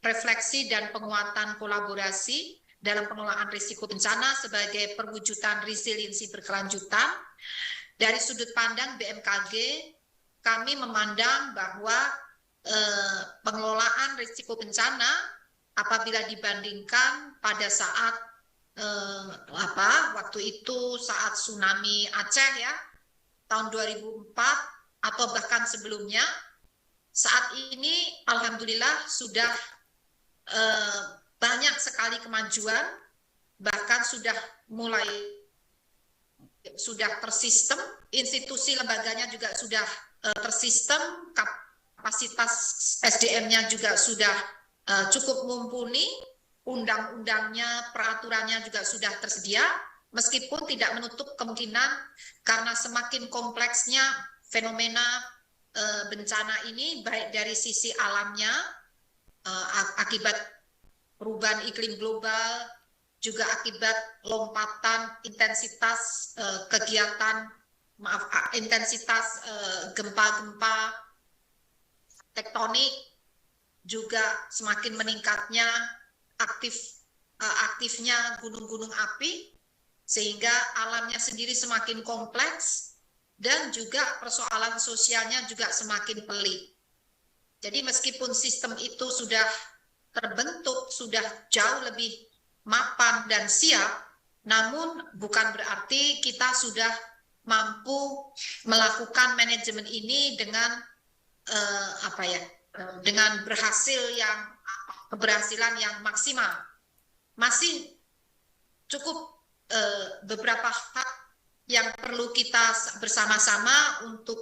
refleksi dan penguatan kolaborasi dalam pengelolaan risiko bencana sebagai perwujudan resiliensi berkelanjutan. Dari sudut pandang BMKG, kami memandang bahwa pengelolaan risiko bencana apabila dibandingkan pada saat waktu itu saat tsunami Aceh ya tahun 2004 atau bahkan sebelumnya, saat ini alhamdulillah sudah banyak sekali kemajuan, bahkan sudah tersistem, institusi lembaganya juga sudah tersistem, kapasitas SDM-nya juga sudah cukup mumpuni, undang-undangnya, peraturannya juga sudah tersedia, meskipun tidak menutup kemungkinan karena semakin kompleksnya fenomena bencana ini, baik dari sisi alamnya, akibat perubahan iklim global, juga akibat lompatan intensitas intensitas gempa-gempa tektonik, juga semakin meningkatnya aktifnya gunung-gunung api, sehingga alamnya sendiri semakin kompleks dan juga persoalan sosialnya juga semakin pelik. Jadi meskipun sistem itu sudah terbentuk, sudah jauh lebih mapan dan siap, namun bukan berarti kita sudah mampu melakukan manajemen ini dengan dengan keberhasilan yang maksimal. Masih cukup beberapa hal yang perlu kita bersama-sama untuk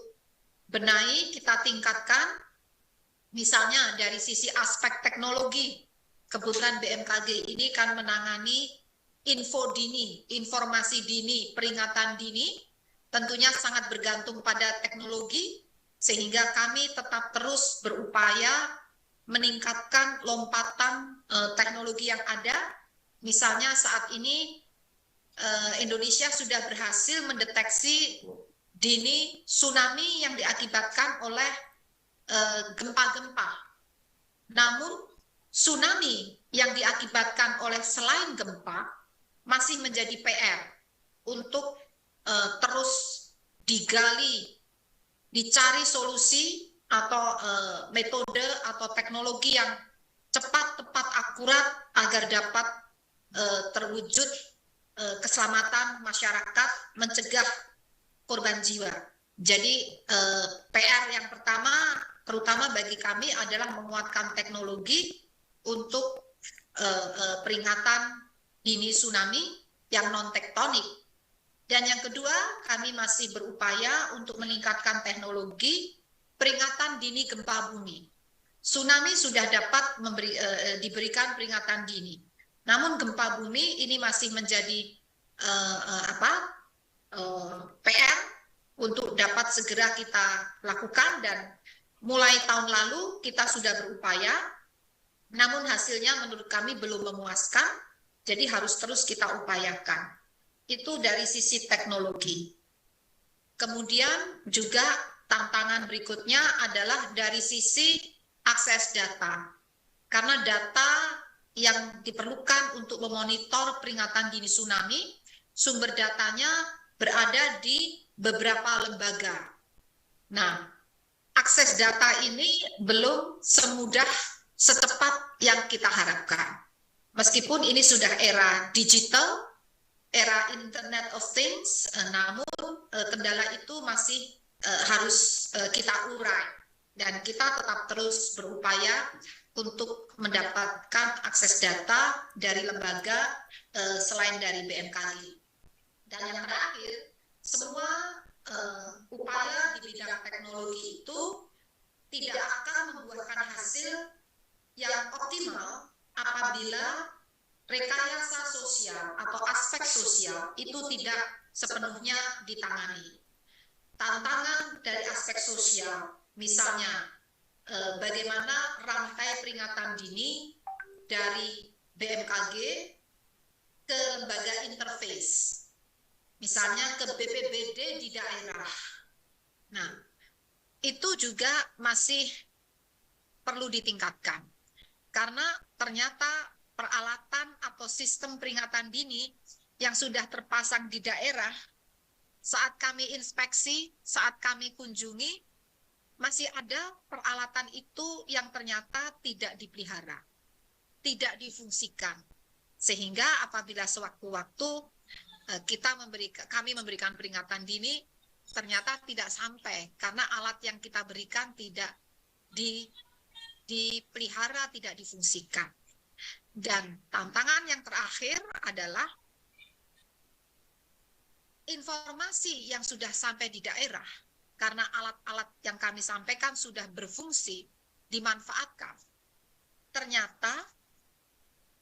benahi, kita tingkatkan. Misalnya dari sisi aspek teknologi, kebetulan BMKG ini kan menangani info dini, informasi dini, peringatan dini, tentunya sangat bergantung pada teknologi, sehingga kami tetap terus berupaya meningkatkan lompatan teknologi yang ada. Misalnya saat ini Indonesia sudah berhasil mendeteksi dini tsunami yang diakibatkan oleh gempa-gempa. Namun tsunami yang diakibatkan oleh selain gempa masih menjadi PR untuk terus digali, dicari solusi atau metode atau teknologi yang cepat, tepat, akurat agar dapat terwujud keselamatan masyarakat, mencegah korban jiwa. Jadi PR yang pertama terutama bagi kami adalah menguatkan teknologi untuk peringatan dini tsunami yang non-tektonik. Dan yang kedua, kami masih berupaya untuk meningkatkan teknologi peringatan dini gempa bumi. Tsunami sudah dapat diberikan peringatan dini. Namun gempa bumi ini masih menjadi PR untuk dapat segera kita lakukan, dan mulai tahun lalu kita sudah berupaya, namun hasilnya menurut kami belum memuaskan, jadi harus terus kita upayakan. Itu dari sisi teknologi. Kemudian juga tantangan berikutnya adalah dari sisi akses data. Karena data yang diperlukan untuk memonitor peringatan dini tsunami, sumber datanya berada di beberapa lembaga. Nah, akses data ini belum semudah, secepat yang kita harapkan. Meskipun ini sudah era digital, era Internet of Things, namun kendala itu masih harus kita urai. Dan kita tetap terus berupaya untuk mendapatkan akses data dari lembaga selain dari BMKG. Dan yang terakhir, semua upaya di bidang teknologi itu tidak akan membuahkan hasil yang optimal apabila rekayasa sosial atau aspek sosial itu tidak sepenuhnya ditangani. Tantangan dari aspek sosial, misalnya bagaimana rantai peringatan dini dari BMKG ke lembaga interface, misalnya ke BPBD di daerah. Nah, itu juga masih perlu ditingkatkan. Karena ternyata peralatan atau sistem peringatan dini yang sudah terpasang di daerah, saat kami inspeksi, saat kami kunjungi, masih ada peralatan itu yang ternyata tidak dipelihara, tidak difungsikan. Sehingga apabila sewaktu-waktu kami memberikan peringatan dini, ternyata tidak sampai karena alat yang kita berikan tidak dipelihara, tidak difungsikan. Dan tantangan yang terakhir adalah informasi yang sudah sampai di daerah, karena alat-alat yang kami sampaikan sudah berfungsi, dimanfaatkan. Ternyata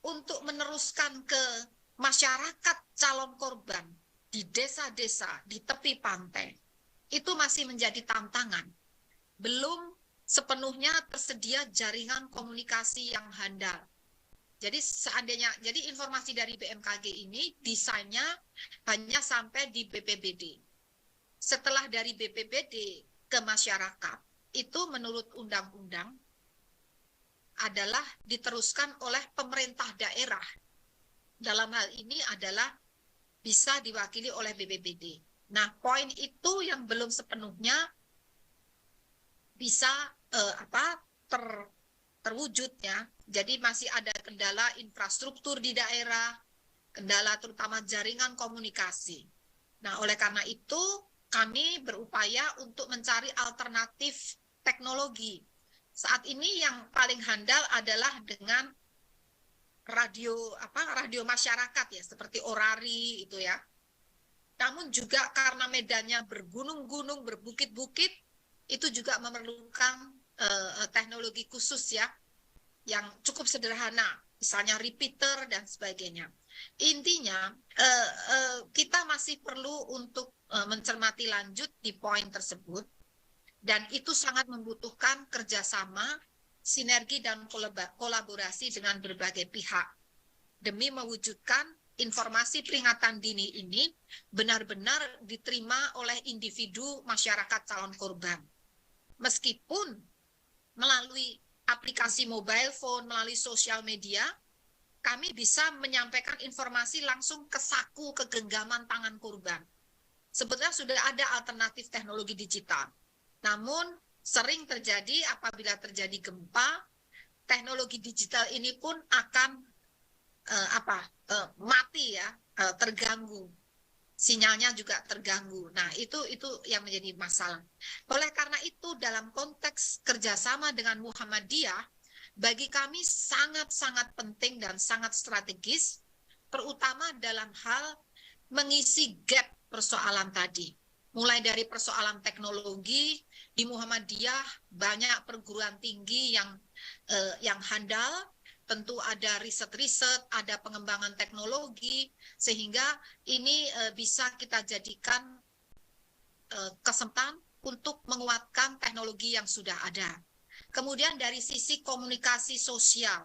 untuk meneruskan ke masyarakat calon korban di desa-desa, di tepi pantai, itu masih menjadi tantangan. Belum sepenuhnya tersedia jaringan komunikasi yang handal. Jadi informasi dari BMKG ini desainnya hanya sampai di BPBD. Setelah dari BPBD ke masyarakat, itu menurut undang-undang adalah diteruskan oleh pemerintah daerah. Dalam hal ini adalah bisa diwakili oleh BPBD. Nah, poin itu yang belum sepenuhnya bisa terwujudnya. Jadi masih ada kendala infrastruktur di daerah, kendala terutama jaringan komunikasi. Nah, oleh karena itu kami berupaya untuk mencari alternatif teknologi. Saat ini yang paling handal adalah dengan radio masyarakat ya, seperti Orari itu ya. Namun juga karena medannya bergunung-gunung, berbukit-bukit, itu juga memerlukan teknologi khusus ya, yang cukup sederhana, misalnya repeater dan sebagainya. Intinya kita masih perlu untuk mencermati lanjut di poin tersebut, dan itu sangat membutuhkan kerjasama, sinergi dan kolaborasi dengan berbagai pihak demi mewujudkan informasi peringatan dini ini benar-benar diterima oleh individu masyarakat calon korban. Meskipun melalui aplikasi mobile phone, melalui sosial media, kami bisa menyampaikan informasi langsung ke saku, ke genggaman tangan korban. Sebetulnya sudah ada alternatif teknologi digital. Namun sering terjadi apabila terjadi gempa, teknologi digital ini pun akan mati ya, terganggu. Sinyalnya juga terganggu. Nah, itu yang menjadi masalah. Oleh karena itu, dalam konteks kerjasama dengan Muhammadiyah, bagi kami sangat-sangat penting dan sangat strategis, terutama dalam hal mengisi gap persoalan tadi. Mulai dari persoalan teknologi, di Muhammadiyah banyak perguruan tinggi yang handal, tentu ada riset-riset, ada pengembangan teknologi, sehingga ini bisa kita jadikan kesempatan untuk menguatkan teknologi yang sudah ada. Kemudian dari sisi komunikasi sosial,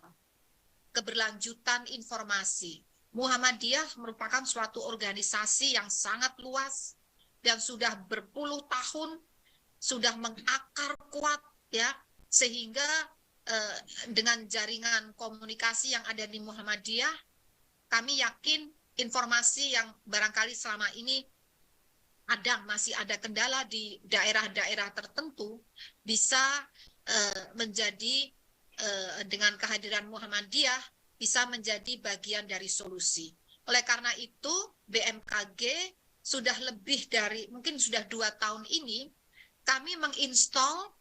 keberlanjutan informasi, Muhammadiyah merupakan suatu organisasi yang sangat luas dan sudah berpuluh tahun, sudah mengakar kuat ya, sehingga dengan jaringan komunikasi yang ada di Muhammadiyah, kami yakin informasi yang barangkali selama ini masih ada kendala di daerah-daerah tertentu bisa menjadi dengan kehadiran Muhammadiyah bisa menjadi bagian dari solusi. Oleh karena itu BMKG sudah lebih dari mungkin sudah 2 tahun ini kami menginstall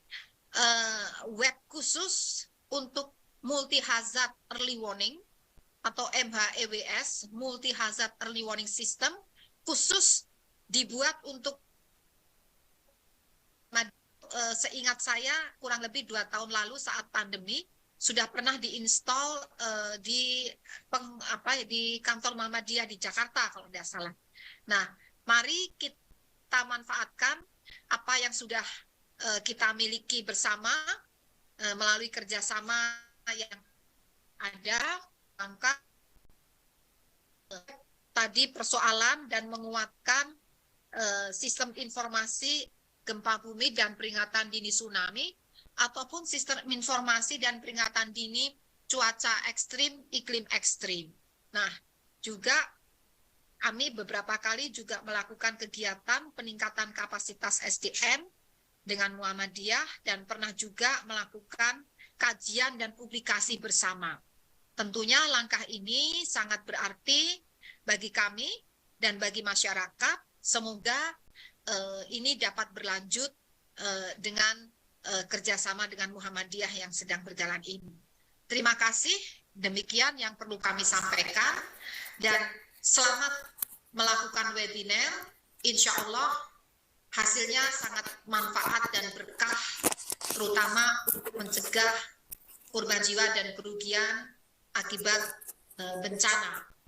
web khusus untuk multi hazard early warning atau MHEWS, multi hazard early warning system, khusus dibuat untuk seingat saya kurang lebih 2 tahun lalu saat pandemi sudah pernah diinstal di kantor Muhammadiyah di Jakarta kalau tidak salah. Nah, mari kita manfaatkan apa yang sudah kita miliki bersama melalui kerjasama yang ada, angka tadi persoalan dan menguatkan sistem informasi gempa bumi dan peringatan dini tsunami, ataupun sistem informasi dan peringatan dini cuaca ekstrim, iklim ekstrim. Nah, juga kami beberapa kali juga melakukan kegiatan peningkatan kapasitas SDM dengan Muhammadiyah dan pernah juga melakukan kajian dan publikasi bersama. Tentunya langkah ini sangat berarti bagi kami dan bagi masyarakat. Semoga ini dapat berlanjut dengan kerjasama dengan Muhammadiyah yang sedang berjalan ini. Terima kasih, demikian yang perlu kami sampaikan, dan selamat melakukan webinar. Insya Allah hasilnya sangat manfaat dan berkah, terutama mencegah korban jiwa dan kerugian akibat bencana